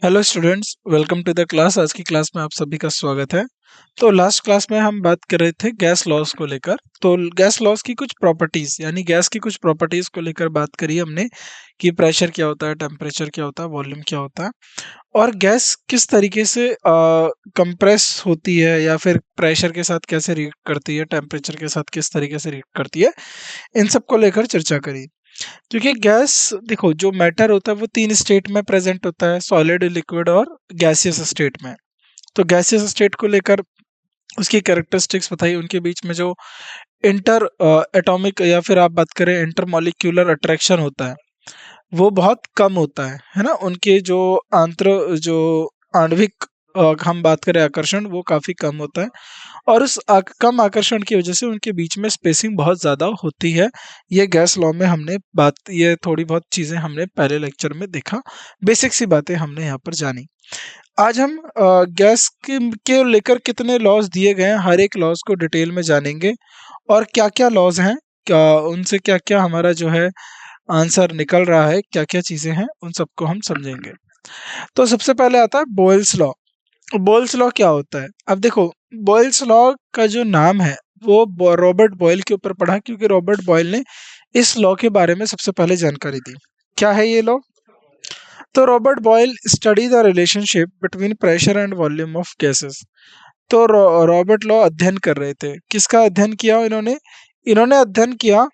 Hello students, welcome to the class. आज की class में आप सभी का स्वागत है। तो लास्ट क्लास में हम बात कर रहे थे गैस लॉज को लेकर। तो गैस लॉज की कुछ प्रॉपर्टीज यानी गैस की कुछ प्रॉपर्टीज को लेकर बात करी हमने कि प्रेशर क्या होता है, टेम्परेचर क्या होता है, वॉल्यूम क्या होता है और गैस किस तरीके से कंप्रेस होती है या फिर प्रेशर के साथ कैसे रिएक्ट करती है, टेम्परेचर के साथ किस तरीके से रिएक्ट करती है, इन सब को लेकर चर्चा करी। क्योंकि गैस, देखो, जो मैटर होता है वो तीन स्टेट में प्रेजेंट होता है, सॉलिड, लिक्विड और गैसियस स्टेट में। तो गैसियस स्टेट को लेकर उसकी कैरेक्टरिस्टिक्स बताई, उनके बीच में जो इंटर एटॉमिक या फिर आप बात करें इंटर मॉलिक्यूलर अट्रैक्शन होता है वो बहुत कम होता है ना। उनके जो जो आणविक हम बात करें आकर्षण, वो काफी कम होता है और उस कम आकर्षण की वजह से उनके बीच में स्पेसिंग बहुत ज़्यादा होती है। ये गैस लॉ में हमने बात, ये थोड़ी बहुत चीज़ें हमने पहले लेक्चर में देखा, बेसिक सी बातें हमने यहाँ पर जानी। आज हम गैस के लेकर कितने लॉज दिए गए हैं, हर एक लॉज को डिटेल में जानेंगे और क्या क्या लॉज हैं, क्या उनसे क्या क्या हमारा जो है आंसर निकल रहा है, क्या क्या चीज़ें हैं, उन सबको हम समझेंगे। तो सबसे पहले आता है बॉयल्स लॉ। बॉयल्स लॉ क्या होता है? अब देखो, बॉयल्स लॉ का जो नाम है वो रॉबर्ट बॉयल के ऊपर पढ़ा, क्योंकि रॉबर्ट बॉयल ने इस लॉ के बारे में सबसे पहले जानकारी दी। क्या है ये लॉ? तो Robert Boyle study the relationship between pressure and volume of gases. तो रॉबर्ट लॉ अध्ययन कर रहे थे, किसका अध्ययन किया इन्होंने? इन्होंने अध्ययन किया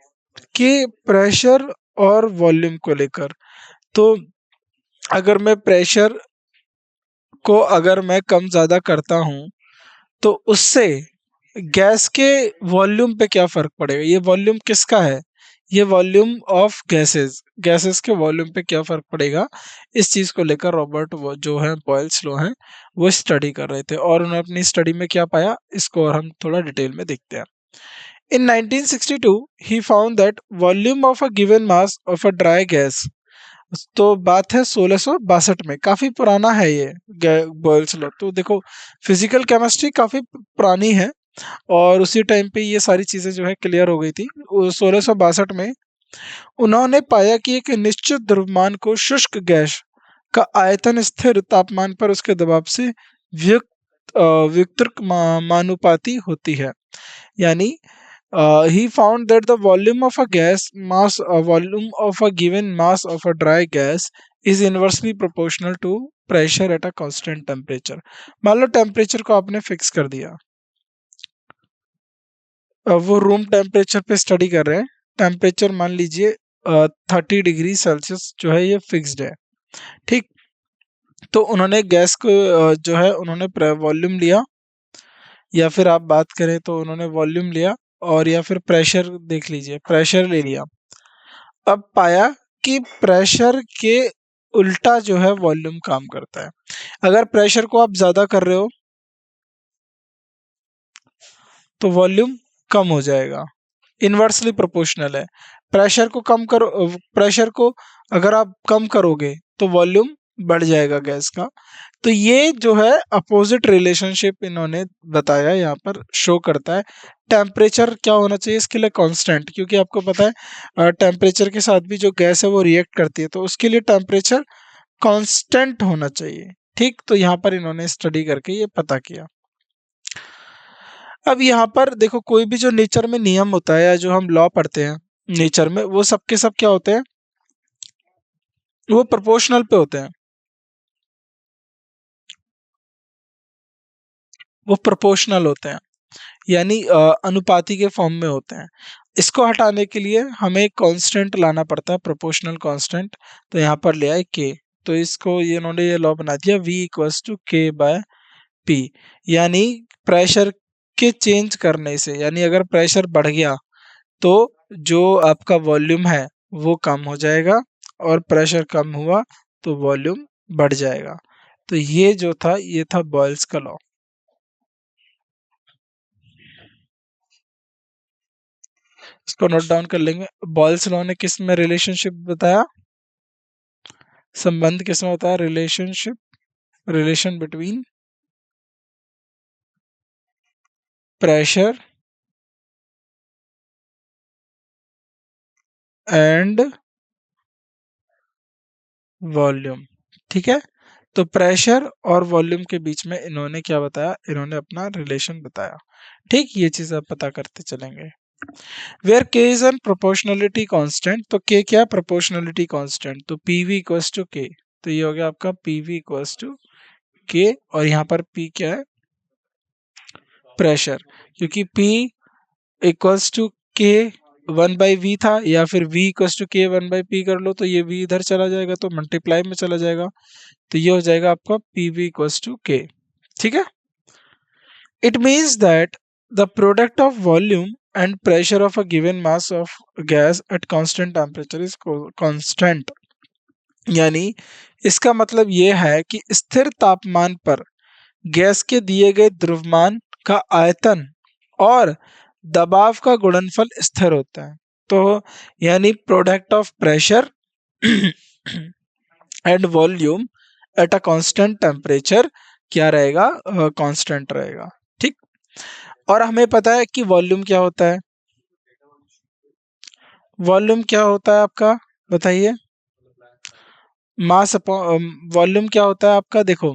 कि प्रेशर और वॉल्यूम को लेकर। तो अगर मैं प्रेशर को अगर मैं कम ज़्यादा करता हूँ तो उससे गैस के वॉल्यूम पे क्या फर्क पड़ेगा। ये वॉल्यूम किसका है? ये वॉल्यूम ऑफ गैसेस, गैसेस के वॉल्यूम पे क्या फर्क पड़ेगा, इस चीज को लेकर रॉबर्ट वो जो है बॉयल्स लॉ है वो स्टडी कर रहे थे। और उन्होंने अपनी स्टडी में क्या पाया, इसको और हम थोड़ा डिटेल में देखते हैं। इन 1962 he found that volume of a given mass of a dry gas, तो बात है 1662 में, काफी पुराना है ये बॉयल्स लॉ। तो देखो, फिजिकल केमिस्ट्री काफी पुरानी है और उसी टाइम पे ये सारी चीजें जो है क्लियर हो गई थी। 1662 में उन्होंने पाया कि एक निश्चित द्रव्यमान को शुष्क गैस का आयतन स्थिर तापमान पर उसके दबाव से व्युत्क्रम मानुपाती होती है। यानी he found that the volume of a volume of a given mass of a dry gas is inversely proportional to pressure at a constant temperature। मान लो टेम्परेचर को आपने फिक्स कर दिया, वो रूम टेम्परेचर पे स्टडी कर रहे हैं, टेम्परेचर मान लीजिए 30 डिग्री सेल्सियस जो है ये फिक्स्ड है, ठीक। तो उन्होंने गैस को जो है उन्होंने वॉल्यूम लिया, या फिर आप बात करें तो उन्होंने वॉल्यूम लिया और या फिर प्रेशर, देख लीजिए प्रेशर ले लिया। अब पाया कि प्रेशर के उल्टा जो है वॉल्यूम काम करता है। अगर प्रेशर को आप ज्यादा कर रहे हो तो वॉल्यूम कम हो जाएगा, इन्वर्सली प्रोपोर्शनल है। प्रेशर को कम करो, प्रेशर को अगर आप कम करोगे तो वॉल्यूम बढ़ जाएगा गैस का। तो ये जो है अपोजिट रिलेशनशिप इन्होंने बताया, यहाँ पर शो करता है। टेम्परेचर क्या होना चाहिए इसके लिए? कांस्टेंट, क्योंकि आपको पता है टेम्परेचर के साथ भी जो गैस है वो रिएक्ट करती है, तो उसके लिए टेम्परेचर कांस्टेंट होना चाहिए, ठीक। तो यहाँ पर इन्होंने स्टडी करके ये पता किया। अब यहाँ पर देखो, कोई भी जो नेचर में नियम होता है या जो हम लॉ पढ़ते हैं नेचर में, वो सब के सब क्या होते हैं? वो प्रोपोर्शनल पे होते हैं, वो प्रोपोर्शनल होते हैं, यानी अनुपाती के फॉर्म में होते हैं। इसको हटाने के लिए हमें एक कांस्टेंट लाना पड़ता है, प्रोपोर्शनल कांस्टेंट। तो यहाँ पर ले आए के, तो इसको ये इन्होंने ये लॉ बना दिया V इक्वल्स टू के बाय पी। यानी प्रेशर के चेंज करने से, यानी अगर प्रेशर बढ़ गया तो जो आपका वॉल्यूम है वो कम हो जाएगा और प्रेशर कम हुआ तो वॉल्यूम बढ़ जाएगा। तो ये जो था ये था बॉयल्स का लॉ। इसको नोट डाउन कर लेंगे। बॉयल्स लॉ ने किस में रिलेशनशिप बताया, संबंध किस में बताया? Relationship, relation between pressure and volume, ठीक है। तो प्रेशर और वॉल्यूम के बीच में इन्होंने क्या बताया, इन्होंने अपना रिलेशन बताया। ठीक, ये चीज आप पता करते चलेंगे। वेयर के इज एन प्रोपोर्शनलिटी कांस्टेंट, तो के क्या, प्रोपोर्शनलिटी कांस्टेंट, तो पीवी इक्वल्स टू के, तो ये हो गया आपका पीवी इक्वल्स टू के, और यहाँ पर पी क्या है, प्रेशर, क्योंकि पी इक्वल्स टू के 1/v था, या फिर v इक्वल्स टू के 1/p कर लो, तो ये v इधर चला जाएगा तो मल्टीप्लाई में चला जाएगा, तो ये हो जाएगा आपका pv इक्वल्स टू के। ठीक है, it means that the product of volume and pressure of a given mass of gas at constant temperature is constant, यानी इसका मतलब ये है कि स्थिर तापमान पर गैस के दिए गए द्रव्यमान का आयतन और दबाव का गुणनफल स्थिर होता है। तो यानी product of pressure and volume at a constant temperature क्या रहेगा, कांस्टेंट रहेगा। ठीक, और हमें पता है कि वॉल्यूम क्या होता है, वॉल्यूम क्या होता है आपका, बताइए, मास अपॉन वॉल्यूम क्या होता है आपका, देखो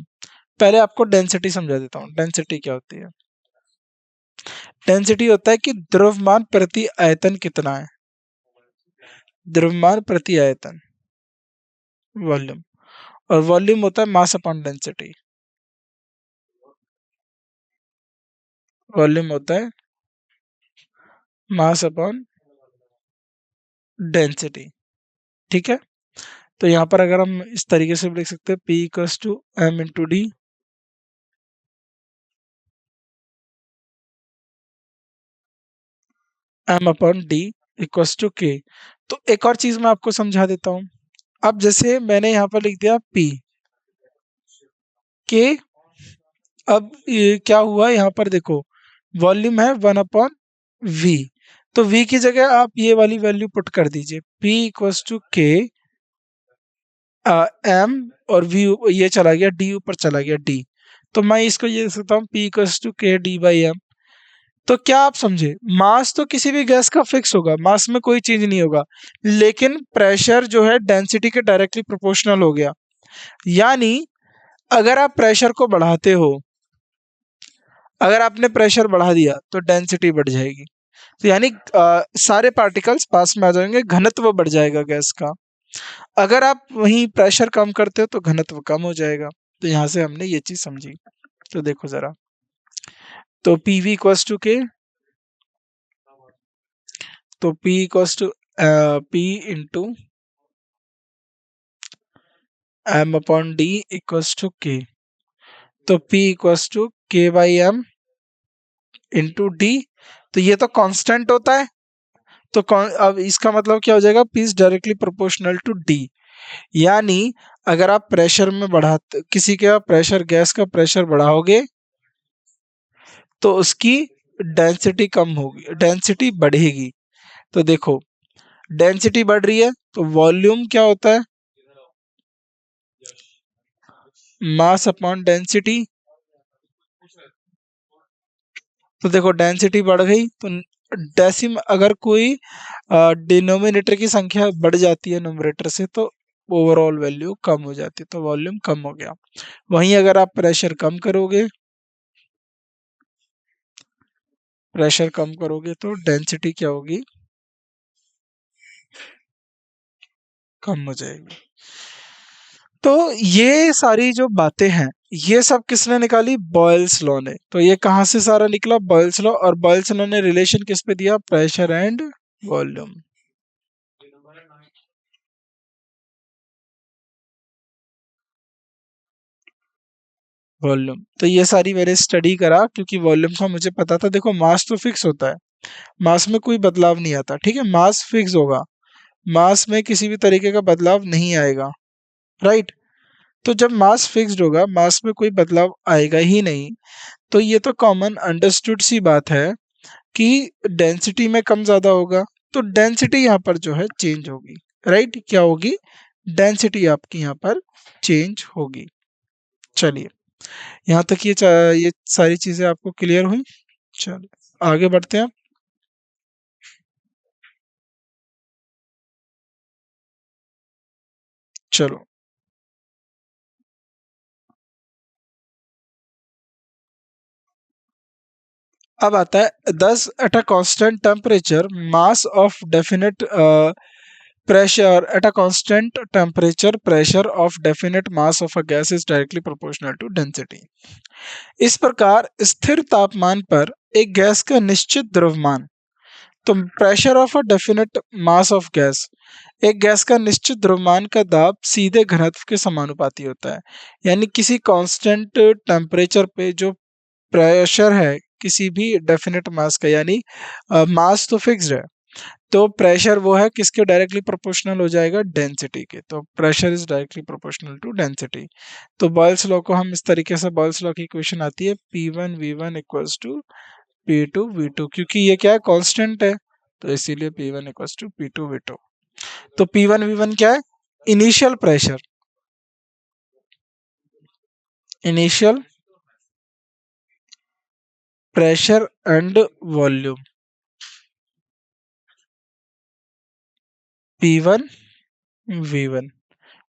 पहले आपको डेंसिटी समझा देता हूँ, डेंसिटी क्या होती है। डेंसिटी होता है कि द्रव्यमान प्रति आयतन कितना है, द्रव्यमान प्रति आयतन, वॉल्यूम, और वॉल्यूम होता है मास अपॉन डेंसिटी, वॉल्यूम होता है मास अपॉन डेंसिटी। ठीक है, तो यहाँ पर अगर हम इस तरीके से भी लिख सकते हैं, P equals to M into D, M upon D equals to K. तो एक और चीज मैं आपको समझा देता हूँ। अब जैसे मैंने यहाँ पर लिख दिया P के, अब ये क्या हुआ यहाँ पर देखो, वॉल्यूम है 1/v, तो v की जगह आप ये वाली वैल्यू पुट कर दीजिए, P इक्वल्स टू के एम, और v ये चला गया, d ऊपर चला गया d, तो मैं इसको ये लिख सकता हूँ P इक्वल्स टू के डी बाई एम। तो क्या आप समझे, मास तो किसी भी गैस का फिक्स होगा, मास में कोई चेंज नहीं होगा, लेकिन प्रेशर जो है डेंसिटी के डायरेक्टली प्रोपोर्शनल हो गया। यानी अगर आप प्रेशर को बढ़ाते हो, अगर आपने प्रेशर बढ़ा दिया तो डेंसिटी बढ़ जाएगी, तो यानी सारे पार्टिकल्स पास में आ जाएंगे, घनत्व बढ़ जाएगा गैस का। अगर आप वहीं प्रेशर कम करते हो तो घनत्व कम हो जाएगा। तो यहाँ से हमने ये चीज समझी। तो देखो जरा, तो पीवी इक्वल्स टू के, तो P equals to P into M upon D equals to K, तो P equals to K by M into D, तो ये तो कांस्टेंट होता है, तो अब इसका मतलब क्या हो जाएगा, P is directly proportional to D। यानी अगर आप प्रेशर में बढ़ाते, किसी का प्रेशर, गैस का प्रेशर बढ़ाओगे तो उसकी डेंसिटी कम होगी, डेंसिटी बढ़ेगी। तो देखो डेंसिटी बढ़ रही है तो वॉल्यूम क्या होता है, मास अपॉन डेंसिटी। तो देखो डेंसिटी बढ़ गई तो डेसिम, अगर कोई डिनोमिनेटर की संख्या बढ़ जाती है न्यूमरेटर से तो ओवरऑल वैल्यू कम हो जाती है, तो वॉल्यूम कम हो गया। वहीं अगर आप प्रेशर कम करोगे, प्रेशर कम करोगे तो डेंसिटी क्या होगी, कम हो जाएगी। तो ये सारी जो बातें हैं, ये सब किसने निकाली, बॉयल्स लॉ ने। तो ये कहाँ से सारा निकला, बॉयल्स लॉ, और बॉयल्स लॉ ने रिलेशन किस पे दिया, प्रेशर एंड वॉल्यूम, वॉल्यूम। तो ये सारी मैंने स्टडी करा क्योंकि वॉल्यूम का मुझे पता था। देखो मास तो फिक्स होता है, मास में कोई बदलाव नहीं आता, ठीक है, मास फिक्स होगा, मास में किसी भी तरीके का बदलाव नहीं आएगा, राइट। तो जब मास फिक्स्ड होगा, मास में कोई बदलाव आएगा ही नहीं, तो ये तो कॉमन अंडरस्टूड सी बात है कि डेंसिटी में कम ज्यादा होगा, तो डेंसिटी यहाँ पर जो है चेंज होगी, राइट, क्या होगी, डेंसिटी आपकी यहाँ पर चेंज होगी। चलिए, यहाँ तक ये सारी चीजें आपको क्लियर हुई। चलिए आगे बढ़ते हैं। चलो। अब आता है 10 eight a constant temperature mass of definite pressure at a constant temperature pressure of definite mass of a gas is directly proportional to density। इस प्रकार स्थिर तापमान पर एक गैस का निश्चित द्रव्यमान, तो pressure of a definite mass of gas, एक गैस का निश्चित द्रव्यमान का दाब सीधे घनत्व के समानुपाती होता है। यानी किसी कांस्टेंट टेम्परेचर पे जो प्रेशर है किसी भी डेफिनेट मास का, यानी मास तो फिक्स्ड है, तो प्रेशर वो है किसके डायरेक्टली प्रोपोर्शनल हो जाएगा, डेंसिटी के। तो pressure is directly proportional to density. तो बॉयल्स लॉ को हम इस तरीके से, बॉयल्स लॉ की इक्वेशन आती है P1 V1 equals to P2 V2, क्योंकि ये क्या है, कांस्टेंट है, तो इसीलिए P1 equals to P2 V2। तो P1 V1 क्या है, initial pressure, initial pressure and volume, P1 V1।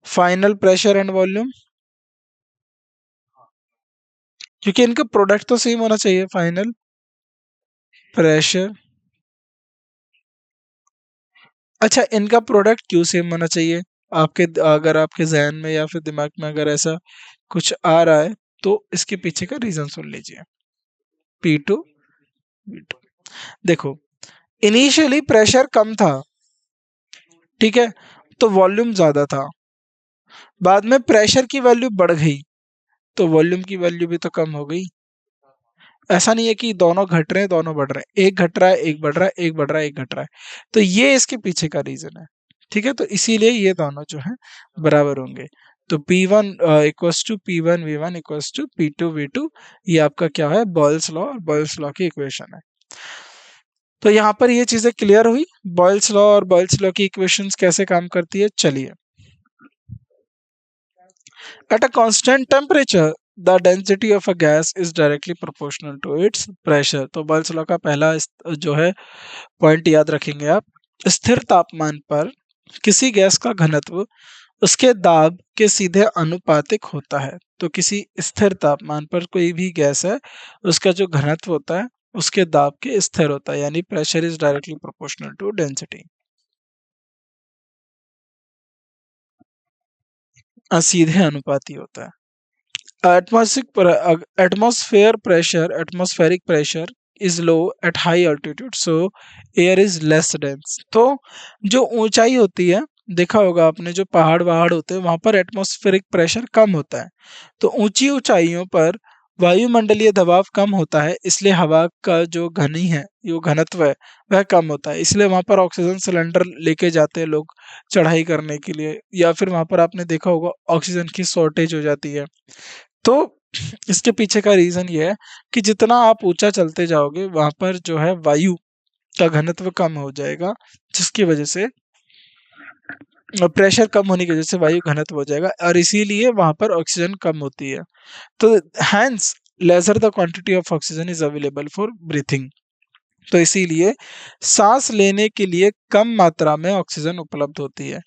Final pressure and volume, क्योंकि इनका प्रोडक्ट तो सेम होना चाहिए, फाइनल प्रेशर। अच्छा, इनका प्रोडक्ट क्यों सेम होना चाहिए, आपके अगर आपके जहन में या फिर दिमाग में अगर ऐसा कुछ आ रहा है तो इसके पीछे का रीजन सुन लीजिए। P2 V2, देखो इनिशियली प्रेशर कम था, ठीक है, तो वॉल्यूम ज्यादा था। बाद में प्रेशर की वैल्यू बढ़ गई तो वॉल्यूम की वैल्यू भी तो कम हो गई। ऐसा नहीं है कि दोनों घट रहे हैं दोनों बढ़ रहे हैं, एक घट रहा है एक बढ़ रहा है, एक बढ़ रहा है एक घट रहा है। तो ये इसके पीछे का रीजन है, ठीक है। तो इसीलिए ये दोनों जो है बराबर होंगे। तो P1 equals to P1 V1 equals to P2 V2, ये आपका क्या है, बॉयल्स लॉ, और बॉयल्स लॉ की इक्वेशन है। तो यहाँ पर ये चीजें क्लियर हुई, बॉयल्स लॉ और बॉयल्स लॉ की इक्वेशंस कैसे काम करती है। चलिए, at a constant temperature the density of a gas is directly proportional to its pressure। तो बॉयल्स लॉ का पहला जो है पॉइंट याद रखेंगे आप, स्थिर तापमान पर किसी गैस का घनत्व उसके दाब के सीधे अनुपातिक होता है। तो किसी स्थिर तापमान पर कोई भी गैस है, उसका जो घनत्व होता है उसके दाब के स्थिर होता है, यानी pressure is directly proportional to density, सीधे अनुपाती होता है। Atmospheric pressure is low at high altitude, so air is less dense. तो जो ऊंचाई होती है, देखा होगा आपने, जो पहाड़ वहाड़ होते हैं वहां पर एटमॉस्फेरिक प्रेशर कम होता है। तो ऊंची ऊंचाइयों पर वायुमंडलीय दबाव कम होता है, इसलिए हवा का जो घनी है, जो घनत्व है, वह कम होता है। इसलिए वहां पर ऑक्सीजन सिलेंडर लेके जाते हैं लोग चढ़ाई करने के लिए, या फिर वहां पर आपने देखा होगा ऑक्सीजन की शॉर्टेज हो जाती है। तो इसके पीछे का रीजन ये है कि जितना आप ऊंचा चलते जाओगे वहां पर जो है वायु का घनत्व कम हो जाएगा, जिसकी वजह से प्रेशर कम होने की वजह से वायु घनत्व हो जाएगा, और इसीलिए वहां पर ऑक्सीजन कम होती है। तो hence lesser the quantity of oxygen is available for breathing. तो इसीलिए सांस लेने के लिए कम मात्रा में ऑक्सीजन उपलब्ध होती है।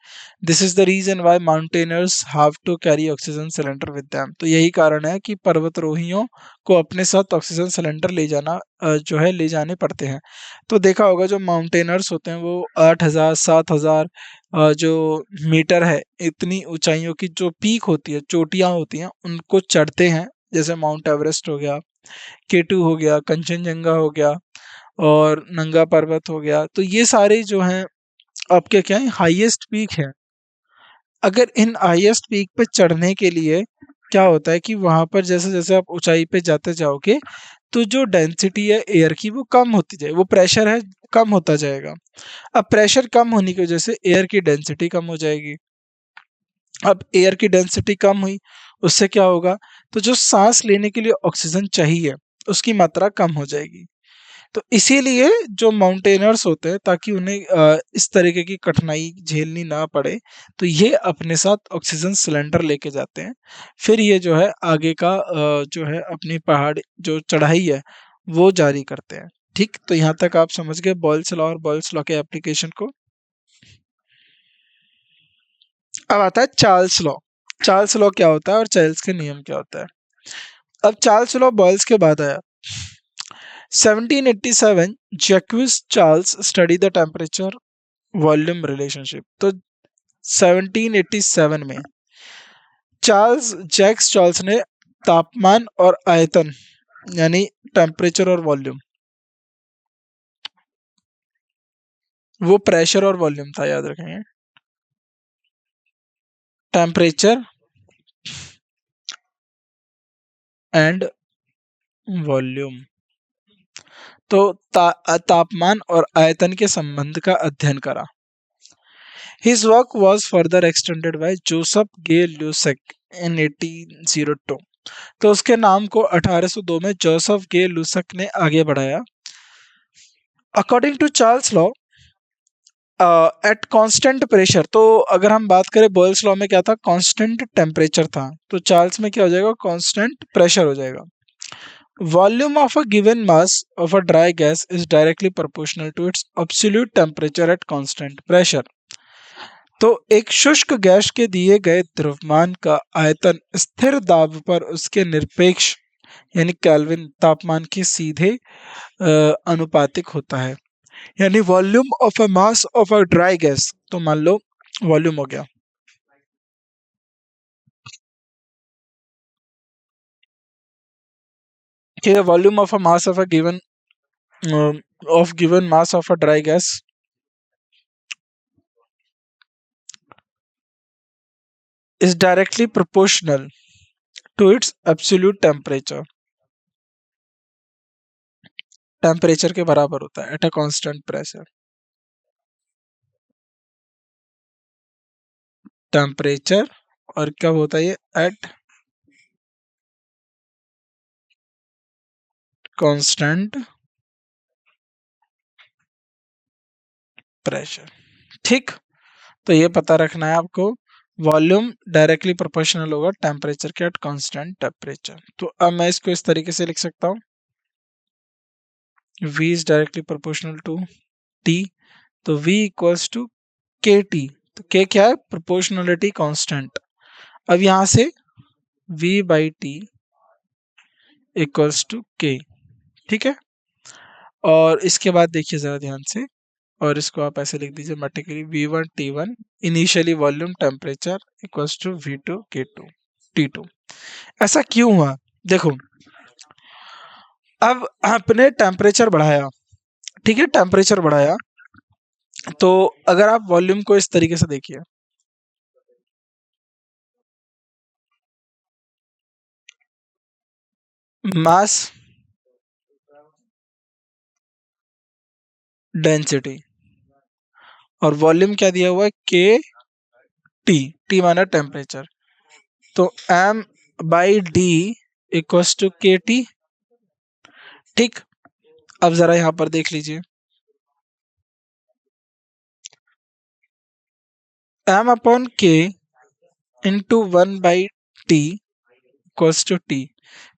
This is the reason why mountaineers have to carry oxygen cylinder with them. तो यही कारण है कि पर्वतारोहियों को अपने साथ ऑक्सीजन सिलेंडर ले जाना जो है ले जाने पड़ते हैं। तो देखा होगा जो माउंटेनर्स होते हैं वो 8,000 7,000 जो मीटर है, इतनी ऊंचाइयों की जो पीक होती है, चोटियां होती हैं, उनको चढ़ते हैं। जैसे माउंट एवरेस्ट हो गया, K2 हो गया, कंचनजंगा हो गया, और नंगा पर्वत हो गया। तो ये सारे जो हैं आपके क्या है, हाईएस्ट पीक है। अगर इन हाईएस्ट पीक पे चढ़ने के लिए क्या होता है कि वहां पर जैसे जैसे आप ऊंचाई पे जाते जाओगे तो जो डेंसिटी है एयर की वो कम होती जाए, वो प्रेशर है कम होता जाएगा। अब प्रेशर कम होने की वजह से एयर की डेंसिटी कम हो जाएगी। अब एयर की डेंसिटी कम हुई, उससे क्या होगा, तो जो सांस लेने के लिए ऑक्सीजन चाहिए उसकी मात्रा कम हो जाएगी। तो इसीलिए जो माउंटेनर्स होते हैं, ताकि उन्हें इस तरीके की कठिनाई झेलनी ना पड़े, तो ये अपने साथ ऑक्सीजन सिलेंडर लेके जाते हैं। फिर ये जो है आगे का जो है अपनी पहाड़ जो चढ़ाई है वो जारी करते हैं। ठीक, तो यहाँ तक आप समझ गए बॉयल्स लॉ और बॉयल्स लॉ के एप्लीकेशन को। अब आता है चार्ल्स लॉ। चार्ल्स लॉ क्या होता है और चार्ल्स के नियम क्या होता है। अब चार्ल्स लॉ बॉयल्स के बाद आया। 1787 Jacques Charles study the temperature volume relationship. तो 1787 में जैक्स चार्ल्स ने तापमान और आयतन यानी टेम्परेचर और वॉल्यूम, वो प्रेशर और वॉल्यूम था, याद रखेंगे, टेम्परेचर एंड वॉल्यूम। तो तापमान और आयतन के संबंध का अध्ययन करा। His work was further extended by Joseph Gay Lussac in 1802। तो उसके नाम को 1802 में जोसेफ गे लुसक ने आगे बढ़ाया। According to Charles law at constant pressure, तो अगर हम बात करें बॉयल्स लॉ में क्या था, कांस्टेंट टेम्परेचर था, तो चार्ल्स में क्या हो जाएगा, कांस्टेंट प्रेशर हो जाएगा। Volume of a given mass of a dry gas is directly proportional to its absolute temperature at constant pressure. तो एक शुष्क गैस के दिए गए द्रव्यमान का आयतन स्थिर दाब पर उसके निरपेक्ष यानी केल्विन तापमान के सीधे अनुपातिक होता है। यानी volume of a mass of a dry gas, तो मान लो वॉल्यूम हो गया, ठीक है, volume of a mass of a given mass of a dry gas is directly proportional to its absolute temperature. Temperature के बराबर होता है at a constant pressure. Temperature और कब होता है ये, एट कांस्टेंट प्रेशर। ठीक, तो ये पता रखना है आपको, वॉल्यूम डायरेक्टली प्रोपोर्शनल होगा टेम्परेचर के एट कांस्टेंट टेम्परेचर। तो अब मैं इसको इस तरीके से लिख सकता हूँ, V is directly proportional to T, तो V equals to K T. तो K क्या है, प्रोपोर्शनलिटी कांस्टेंट। अब यहां से V by T equals to K, ठीक है। और इसके बाद देखिए जरा ध्यान से, और इसको आप ऐसे लिख दीजिए मैट्रिकली, V1 T1 initially volume temperature equals to V2 K2 T2। ऐसा क्यों हुआ, देखो, अब आपने टेम्परेचर बढ़ाया, ठीक है, टेम्परेचर बढ़ाया, तो अगर आप वॉल्यूम को इस तरीके से देखिए, मास डेंसिटी और वॉल्यूम क्या दिया हुआ है, के टी, टी माना टेम्परेचर, तो M by D equals to K T. ठीक, अब जरा यहां पर देख लीजिए, M upon K into 1/t equals to T.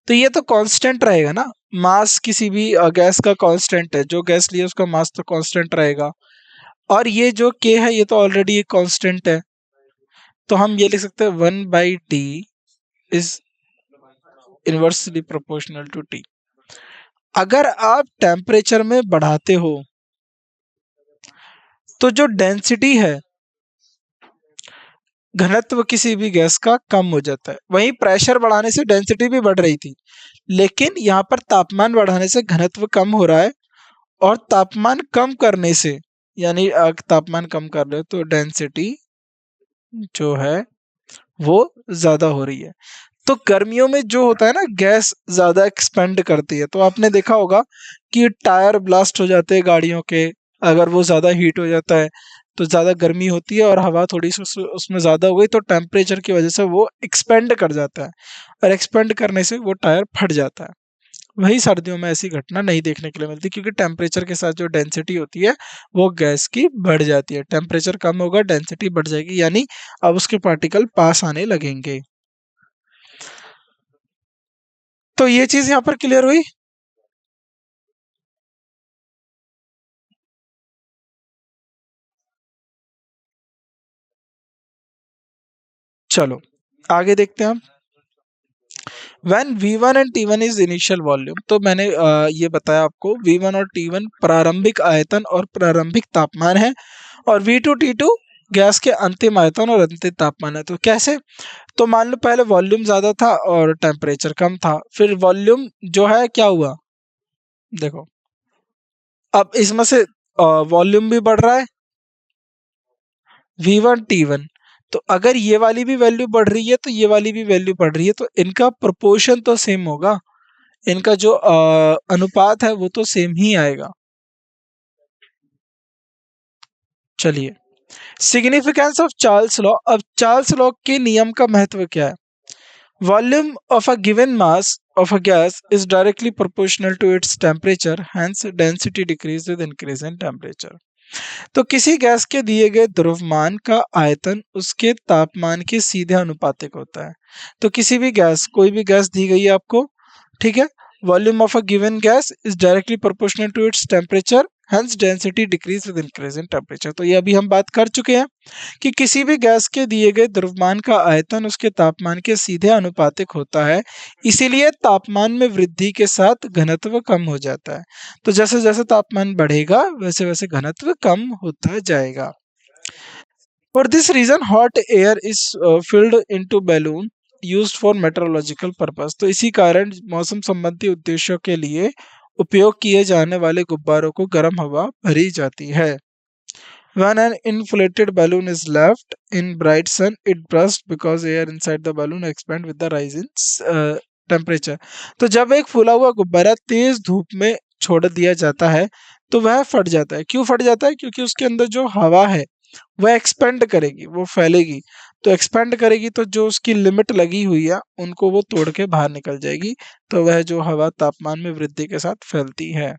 तो ये तो कांस्टेंट रहेगा ना, मास किसी भी गैस का कांस्टेंट है, जो गैस लिए उसका मास तो कांस्टेंट रहेगा, और ये जो k है ये तो ऑलरेडी एक कांस्टेंट है, तो हम ये लिख सकते हैं 1/t is inversely proportional to t। अगर आप टेम्परेचर में बढ़ाते हो तो जो डेंसिटी है, घनत्व किसी भी गैस का कम हो जाता है। वहीं प्रेशर बढ़ाने से डेंसिटी भी बढ़ रही थी, लेकिन यहाँ पर तापमान बढ़ाने से घनत्व कम हो रहा है, और तापमान कम करने से, यानी तापमान कम कर रहे हो तो डेंसिटी जो है वो ज्यादा हो रही है। तो गर्मियों में जो होता है ना, गैस ज्यादा एक्सपेंड करती है, तो आपने देखा होगा कि टायर ब्लास्ट हो जाते हैं गाड़ियों के, अगर वो ज्यादा हीट हो जाता है तो ज्यादा गर्मी होती है, और हवा थोड़ी सी उसमें ज्यादा हो गई तो टेम्परेचर की वजह से वो एक्सपेंड कर जाता है, और एक्सपेंड करने से वो टायर फट जाता है। वही सर्दियों में ऐसी घटना नहीं देखने के लिए मिलती, क्योंकि टेम्परेचर के साथ जो डेंसिटी होती है वो गैस की बढ़ जाती है। टेम्परेचर कम होगा, डेंसिटी बढ़ जाएगी, यानी अब उसके पार्टिकल पास आने लगेंगे। तो ये चीज यहाँ पर क्लियर हुई। चलो आगे देखते हैं हम। When V1 and T1 is initial volume, तो मैंने ये बताया आपको V1 और T1 प्रारंभिक आयतन और प्रारंभिक तापमान है, और V2 T2 गैस के अंतिम आयतन और अंतिम तापमान है। तो कैसे? तो मान लो पहले वॉल्यूम ज्यादा था और टेम्परेचर कम था, फिर वॉल्यूम जो है क्या हुआ, देखो अब इसमें से वॉल्यूम भी बढ़ रहा है V1 T1, तो अगर ये वाली भी वैल्यू बढ़ रही है तो ये वाली भी वैल्यू बढ़ रही है, तो इनका प्रोपोर्शन तो सेम होगा, इनका जो अनुपात है वो तो सेम ही आएगा। चलिए, सिग्निफिकेंस ऑफ चार्ल्स लॉ। अब चार्ल्स लॉ के नियम का महत्व क्या है? Volume of a given mass of a gas is directly proportional to its temperature, hence density decrease with increase in temperature. तो किसी गैस के दिए गए द्रव्यमान का आयतन उसके तापमान के सीधे अनुपातिक होता है। तो किसी भी गैस, कोई भी गैस दी गई है आपको, ठीक है, volume of a given gas is directly proportional to its temperature, hence density decreases with increase in temperature. तो ये अभी हम बात कर चुके हैं कि किसी भी गैस के दिए गए द्रव्यमान का आयतन उसके तापमान के सीधे अनुपातिक होता है, इसीलिए तापमान में वृद्धि के साथ घनत्व कम हो जाता है। तो जैसे जैसे तापमान बढ़ेगा वैसे वैसे घनत्व कम होता जाएगा। For this reason hot air is filled into balloon used for meteorological purpose. तो इसी कारण मौसम संबंधी उद्देश्यों के लिए उपयोग किए जाने वाले गुब्बारों को गर्म हवा भरी जाती है। When an inflated balloon is left in bright sun, it bursts because air inside the balloon expand with the rise in temperature. तो जब एक फूला हुआ गुब्बारा तेज धूप में छोड़ दिया जाता है तो वह फट जाता है। क्यों फट जाता है? क्योंकि उसके अंदर जो हवा है वह एक्सपेंड करेगी, वो फैलेगी। तो एक्सपेंड करेगी तो जो उसकी लिमिट लगी हुई है उनको वो तोड़ के बाहर निकल जाएगी, तो वह जो हवा तापमान में वृद्धि के साथ फैलती है।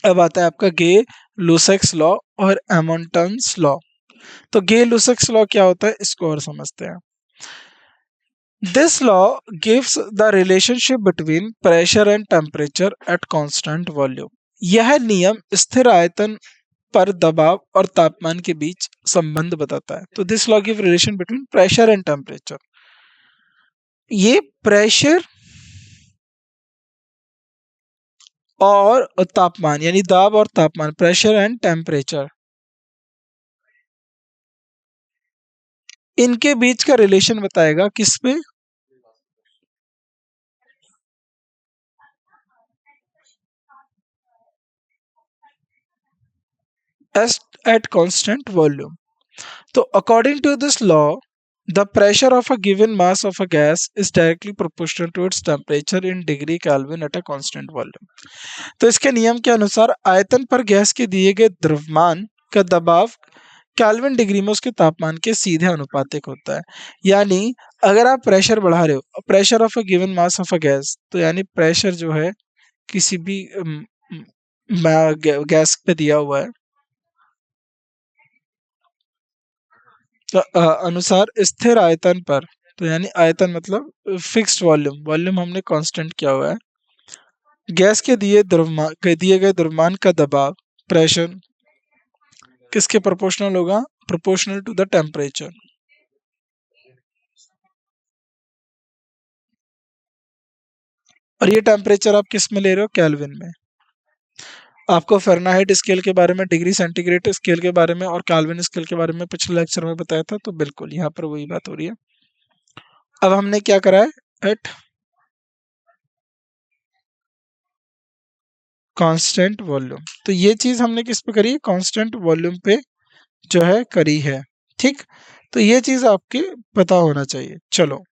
अब आता है आपका गे लुसेक्स लॉ और एमोंटन्स लॉ। तो गे लुसेक्स लॉ क्या होता है इसको और समझते हैं। This law gives the relationship between pressure and temperature at constant volume. यह नियम स्थिर आयतन पर दबाव और तापमान के बीच संबंध बताता है। तो this law give relation between pressure and temperature. ये प्रेशर और तापमान, यानी दाब और तापमान, प्रेशर एंड टेम्परेचर, इनके बीच का रिलेशन बताएगा किस पे? at constant volume. So according to this law, the pressure of a given mass of a gas is directly proportional to its temperature in degree Kelvin at a constant volume. तो इसके नियम के अनुसार आयतन पर गैस के दिए गए द्रव्यमान का दबाव केल्विन डिग्री में उसके तापमान के सीधे अनुपातिक होता है। यानी अगर आप प्रेशर बढ़ा रहे हो, pressure of a given mass of a gas, तो यानी प्रेशर जो है किसी भी गैस पे दिया हुआ है तो अनुसार स्थिर आयतन पर, तो यानी आयतन मतलब फिक्स्ड वॉल्यूम, वॉल्यूम हमने कांस्टेंट किया हुआ है, गैस के दिए गए द्रव्यमान का दबाव, प्रेशर किसके प्रोपोर्शनल होगा? Proportional to the temperature. और ये टेम्परेचर आप किस में ले रहे हो? केल्विन में। आपको फ़ारेनहाइट स्केल के बारे में, डिग्री सेंटीग्रेड स्केल के बारे में और केल्विन स्केल के बारे में पिछले लेक्चर में बताया था, तो बिल्कुल यहाँ पर वही बात हो रही है। अब हमने क्या करा है? At constant volume. तो ये चीज हमने किस पे करी है? कांस्टेंट वॉल्यूम पे जो है करी है। ठीक, तो ये चीज आपके पता होना चाहिए। चलो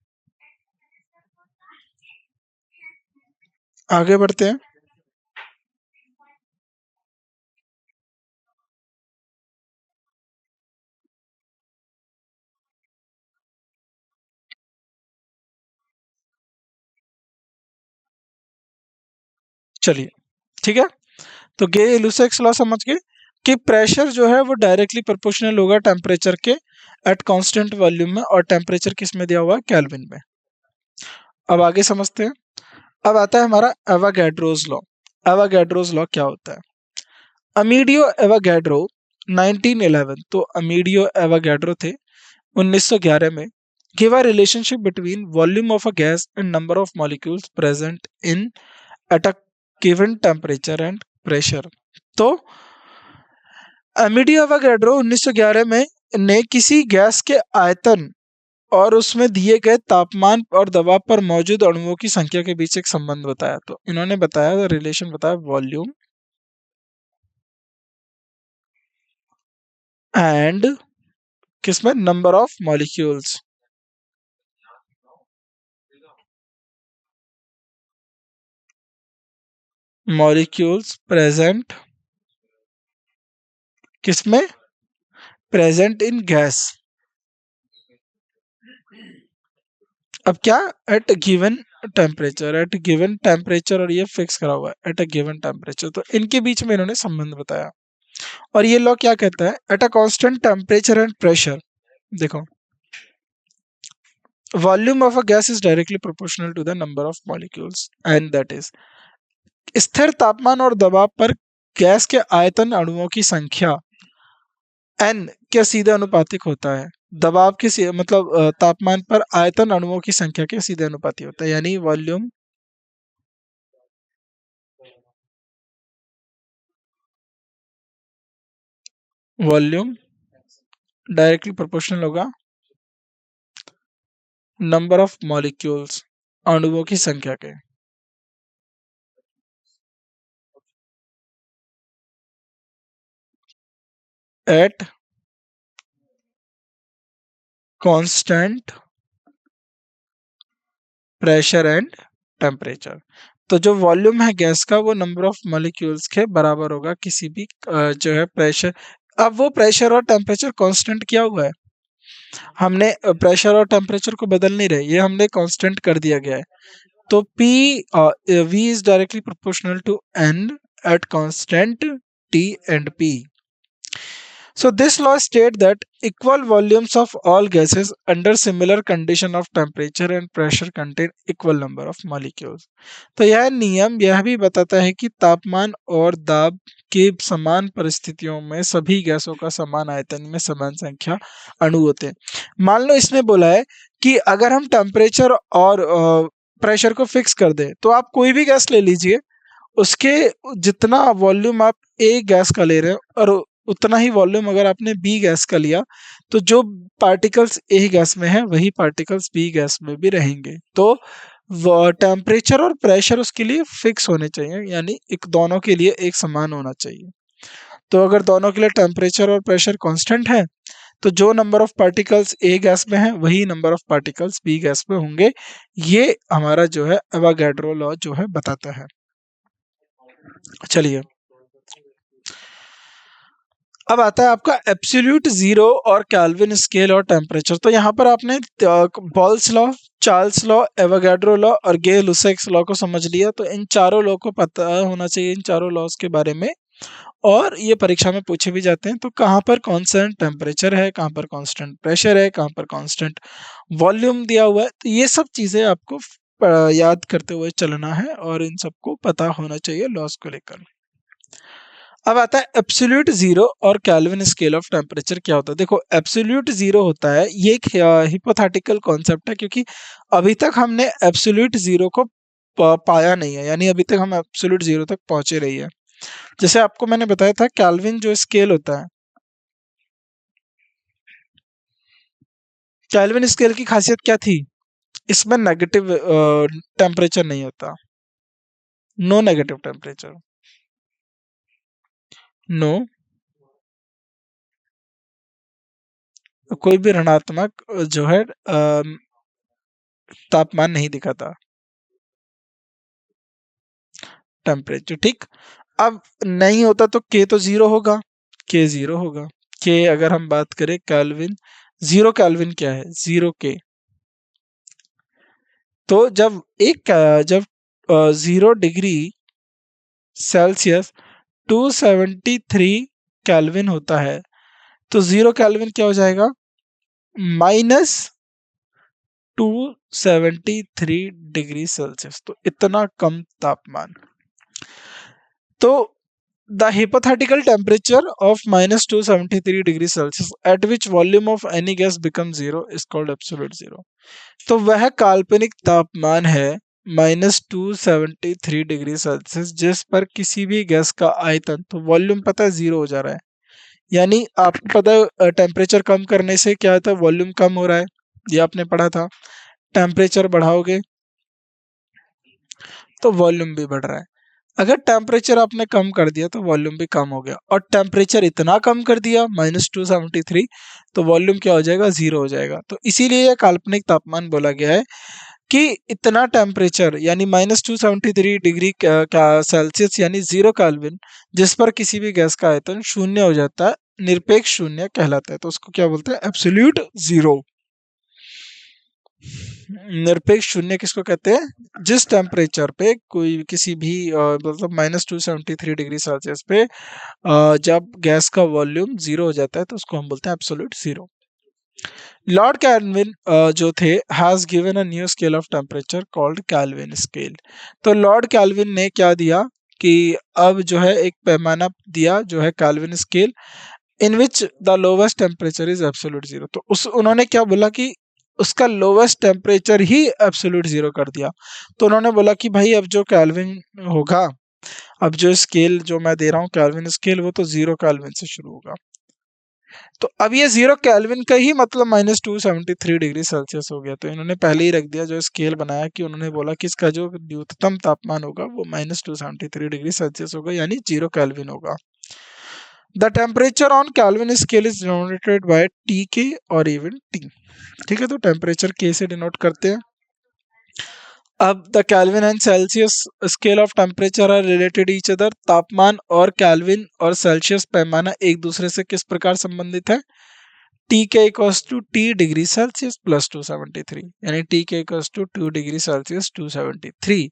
आगे बढ़ते हैं। चलिए, ठीक है, तो गे लुसेक्स लॉ समझ गए कि प्रेशर जो है वो डायरेक्टली प्रोपोर्शनल होगा टेम्परेचर के एट कांस्टेंट वॉल्यूम में, और टेम्परेचर किस में दिया हुआ है? केल्विन में। अब आगे समझते हैं। अब आता है हमारा एवागैड्रोस लॉ। एवागैड्रोस लॉ क्या होता है? अमीडियो एवागैड्रो 1911, तो अमीडियो एवागैड्रो थे 1911 में, give a relationship between volume of a gas and number of molecules present in at a given temperature and pressure. तो एमिडियो एवोगाड्रो 1911 में ने किसी गैस के आयतन और उसमें दिए गए तापमान और दबाव पर मौजूद अणुओं की संख्या के बीच एक संबंध बताया। तो इन्होंने बताया, रिलेशन बताया, वॉल्यूम एंड किसमें, number of molecules. Molecules present किसमें, प्रेजेंट इन गैस। अब क्या, at given temperature, at given temperature, और ये फिक्स करा हुआ है एट अ गिवन टेम्परेचर। तो इनके बीच में इन्होंने संबंध बताया। और ये लॉ क्या कहता है, at a constant temperature and pressure. देखो, volume of a gas is directly proportional to the number of molecules and that is, स्थिर तापमान और दबाव पर गैस के आयतन अणुओं की संख्या n के सीधे अनुपातिक होता है। दबाव के मतलब तापमान पर आयतन अणुओं की संख्या के सीधे अनुपाती होता है, यानी वॉल्यूम डायरेक्टली प्रोपोर्शनल होगा नंबर ऑफ मॉलिक्यूल्स, अणुओं की संख्या के। Eight constant pressure and temperature. तो जो वॉल्यूम है गैस का वो नंबर ऑफ मॉलिक्यूल्स के बराबर होगा किसी भी जो है प्रेशर। अब वो प्रेशर और टेम्परेचर कांस्टेंट किया हुआ है, हमने प्रेशर और टेम्परेचर को बदल नहीं रहे, ये हमने कांस्टेंट कर दिया गया है। तो P V is directly proportional to N at constant T and P. So this law states that equal volumes of all gases under similar condition of temperature and pressure contain equal number of molecules. तो यह नियम यह भी बताता है कि तापमान और दाब की समान परिस्थितियों में सभी गैसों का समान आयतन में समान संख्या अणु होते हैं। मान लो इसने बोला है कि अगर हम टेम्परेचर और प्रेशर को फिक्स कर दें तो आप कोई भी गैस ले लीजिए, उसके जितना वॉल्यूम आप ए गैस का ले रहे हैं और उतना ही वॉल्यूम अगर आपने बी गैस का लिया, तो जो पार्टिकल्स ए गैस में है वही पार्टिकल्स बी गैस में भी रहेंगे। तो टेम्परेचर और प्रेशर उसके लिए फिक्स होने चाहिए, यानी एक दोनों के लिए एक समान होना चाहिए। तो अगर दोनों के लिए टेम्परेचर और प्रेशर कांस्टेंट है तो जो number of particles A gas में है वही number of particles B gas में होंगे। ये हमारा जो है एवोगाड्रो लॉ जो है बताता है। चलिए, अब आता है आपका एब्सोल्यूट जीरो और कैल्विन स्केल और टेम्परेचर। तो यहाँ पर आपने balls law, Charles law, Avogadro law और गे लुसेक्स लॉ को समझ लिया। तो इन चारों लॉ को पता होना चाहिए, इन चारों लॉज के बारे में, और ये परीक्षा में पूछे भी जाते हैं। तो कहाँ पर कांस्टेंट टेम्परेचर है, कहाँ पर कांस्टेंट प्रेशर है, कहाँ पर कांस्टेंट वॉल्यूम दिया हुआ है, तो ये सब चीजें आपको याद करते हुए चलना है और इन सबको पता होना चाहिए लॉस को लेकर। अब आता है एब्सोल्यूट जीरो और कैल्विन स्केल ऑफ टेम्परेचर क्या होता है। देखो, एब्सोल्यूट जीरो होता है, ये एक हिपोथेटिकल कॉन्सेप्ट है, क्योंकि अभी तक हमने एब्सोल्यूट जीरो को पाया नहीं है, यानी अभी तक हम एब्सोल्यूट जीरो तक पहुंचे रही है। जैसे आपको मैंने बताया था कैल्विन जो स्केल होता है, कैल्विन स्केल की खासियत क्या थी, इसमें नेगेटिव टेम्परेचर नहीं होता, नो नेगेटिव टेम्परेचर, नो, कोई भी ऋणात्मक जो है तापमान नहीं दिखाता, टेम्परेचर। ठीक, अब नहीं होता तो के तो जीरो होगा, के जीरो होगा। के अगर हम बात करें कैल्विन, जीरो कैल्विन क्या है, जीरो के। तो जब 0 डिग्री सेल्सियस 273 कैल्विन होता है, तो 0 कैल्विन क्या हो जाएगा, -273 डिग्री सेल्सियस। तो इतना कम तापमान। तो The hypothetical temperature of minus 273 degree Celsius at which volume of any gas becomes zero is called absolute zero. तो वह काल्पनिक तापमान है -273 डिग्री सेल्सियस जिस पर किसी भी गैस का आयतन, तो वॉल्यूम पता है जीरो हो जा रहा है, यानी आपको पता है टेम्परेचर कम करने से क्या होता है, वॉल्यूम कम हो रहा है, ये आपने पढ़ा था। टेम्परेचर बढ़ाओगे तो वॉल्यूम भी बढ़ रहा है। अगर टेम्परेचर आपने कम कर दिया तो वॉल्यूम भी कम हो गया, और टेम्परेचर इतना कम कर दिया -273, तो वॉल्यूम क्या हो जाएगा, जीरो हो जाएगा। तो इसीलिए यह काल्पनिक तापमान बोला गया है कि इतना टेम्परेचर यानी -273 डिग्री का सेल्सियस यानी जीरो केल्विन जिस पर किसी भी गैस का आयतन शून्य हो जाता है, निरपेक्ष शून्य कहलाता है। तो उसको क्या बोलते हैं, एब्सोल्यूट जीरो। निरपेक्ष शून्य किसको कहते हैं, जिस टेम्परेचर पे कोई किसी भी मतलब -273 डिग्री सेल्सियस पे जब गैस का वॉल्यूम जीरो हो जाता है तो उसको हम बोलते हैं एब्सोल्यूट जीरो। लॉर्ड कैल्विन जो थे has given a new scale of temperature called Kelvin scale. तो लॉर्ड कैल्विन ने क्या दिया कि अब जो है एक पैमाना दिया जो है Kelvin scale, in which the lowest temperature is absolute zero. तो उस उन्होंने क्या बोला कि उसका लोवेस्ट टेम्परेचर ही एब्सोल्यूट जीरो कर दिया। तो उन्होंने बोला कि भाई अब जो कैल्विन होगा, अब जो स्केल जो मैं दे रहा हूँ कैल्विन स्केल, वो तो जीरो कैल्विन से शुरू होगा। तो अब ये जीरो केल्विन का ही मतलब -273 डिग्री सेल्सियस हो गया। तो इन्होंने पहले ही रख दिया जो स्केल बनाया कि उन्होंने बोला कि इसका जो न्यूनतम तापमान होगा वो -273 डिग्री सेल्सियस होगा, यानी जीरो केल्विन होगा। The temperature on kelvin scale is denoted by T के और इवन टी। ठीक है, तो टेम्परेचर के से डिनोट करते हैं। अब the Kelvin and Celsius scale of temperature are related each other. तापमान और केल्विन और सेल्सियस पैमाना एक दूसरे से किस प्रकार संबंधित है, T K equals to T degree Celsius plus 273, यानी T K equals to 2 degree Celsius 273।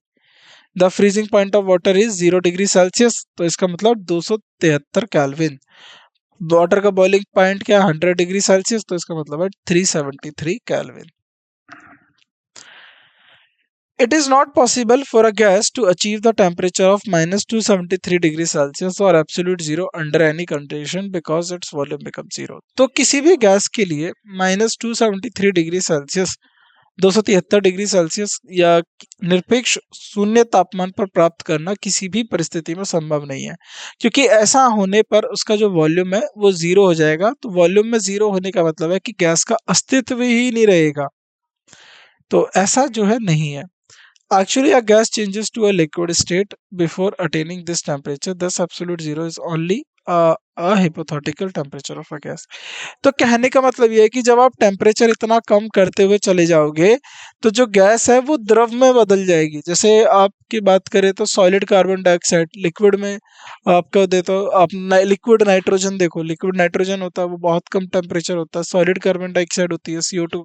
The freezing point of water is 0 degree Celsius, तो इसका मतलब 273 केल्विन। वाटर का बॉइलिंग पॉइंट क्या है, 100 डिग्री सेल्सियस, तो इसका मतलब है 373 kelvin. It is not possible for a gas to achieve the temperature of -273 degree Celsius और absolute zero under any condition because its volume becomes zero। तो किसी भी गैस के लिए -273 डिग्री सेल्सियस 273 डिग्री सेल्सियस या निरपेक्ष शून्य तापमान पर प्राप्त करना किसी भी परिस्थिति में संभव नहीं है, क्योंकि ऐसा होने पर उसका जो वॉल्यूम है वो जीरो हो जाएगा। तो वॉल्यूम में जीरो होने का मतलब है कि गैस का अस्तित्व ही नहीं रहेगा। तो ऐसा जो है नहीं है। Actually, a gas changes to a liquid state before attaining this temperature. Thus, absolute zero is only a hypothetical temperature of a gas. तो कहने का मतलब ये है कि जब आप टेम्परेचर इतना कम करते हुए चले जाओगे तो जो गैस है वो द्रव में बदल जाएगी। जैसे आपकी बात करें तो सॉलिड कार्बन डाइऑक्साइड लिक्विड में आपको दे, तो आप लिक्विड नाइट्रोजन देखो, लिक्विड नाइट्रोजन होता है वो बहुत कम टेम्परेचर होता है, सॉलिड कार्बन डाइऑक्साइड होती है CO2,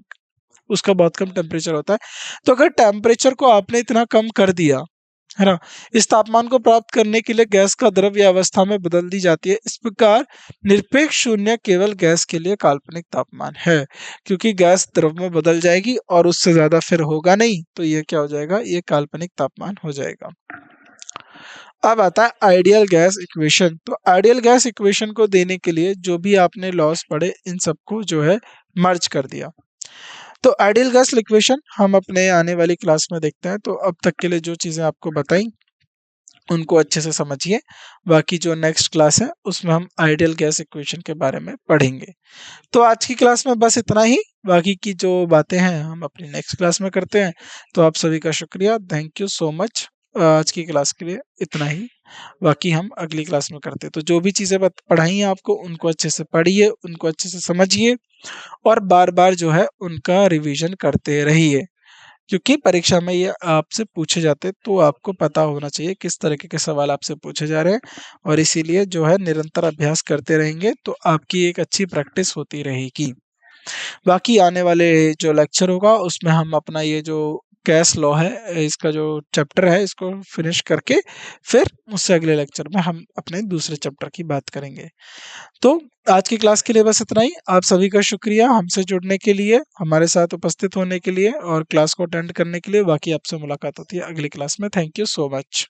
उसका बहुत कम टेम्परेचर होता है। तो अगर टेम्परेचर को आपने इतना कम कर दिया है ना, इस तापमान को प्राप्त करने के लिए गैस का द्रव्य अवस्था में बदल दी जाती है। इस प्रकार निरपेक्ष शून्य केवल गैस के लिए काल्पनिक तापमान है, क्योंकि गैस द्रव में बदल जाएगी और उससे ज्यादा फिर होगा नहीं, तो ये क्या हो जाएगा, ये काल्पनिक तापमान हो जाएगा। अब आता है आइडियल गैस इक्वेशन। तो आइडियल गैस इक्वेशन को देने के लिए जो भी आपने लॉस पढ़े इन सबको जो है मर्ज कर दिया। तो आइडियल गैस इक्वेशन हम अपने आने वाली क्लास में देखते हैं। तो अब तक के लिए जो चीज़ें आपको बताई उनको अच्छे से समझिए, बाकी जो नेक्स्ट क्लास है उसमें हम आइडियल गैस इक्वेशन के बारे में पढ़ेंगे। तो आज की क्लास में बस इतना ही, बाकी की जो बातें हैं हम अपनी नेक्स्ट क्लास में करते हैं। तो आप सभी का शुक्रिया, थैंक यू सो मच। आज की क्लास के लिए इतना ही, बाकी हम अगली क्लास में करते हैं। तो जो भी चीज़ें पढ़ाई हैं आपको उनको अच्छे से पढ़िए, उनको अच्छे से समझिए और बार बार जो है उनका रिवीजन करते रहिए, क्योंकि परीक्षा में ये आपसे पूछे जाते, तो आपको पता होना चाहिए किस तरीके के सवाल आपसे पूछे जा रहे हैं, और इसीलिए जो है निरंतर अभ्यास करते रहेंगे तो आपकी एक अच्छी प्रैक्टिस होती रहेगी। बाकी आने वाले जो लेक्चर होगा उसमें हम अपना ये जो गैस लॉ है इसका जो चैप्टर है इसको फिनिश करके फिर उससे अगले लेक्चर में हम अपने दूसरे चैप्टर की बात करेंगे। तो आज की क्लास के लिए बस इतना ही। आप सभी का शुक्रिया हमसे जुड़ने के लिए, हमारे साथ उपस्थित होने के लिए और क्लास को अटेंड करने के लिए। बाकी आपसे मुलाकात होती है अगली क्लास में। Thank you so much.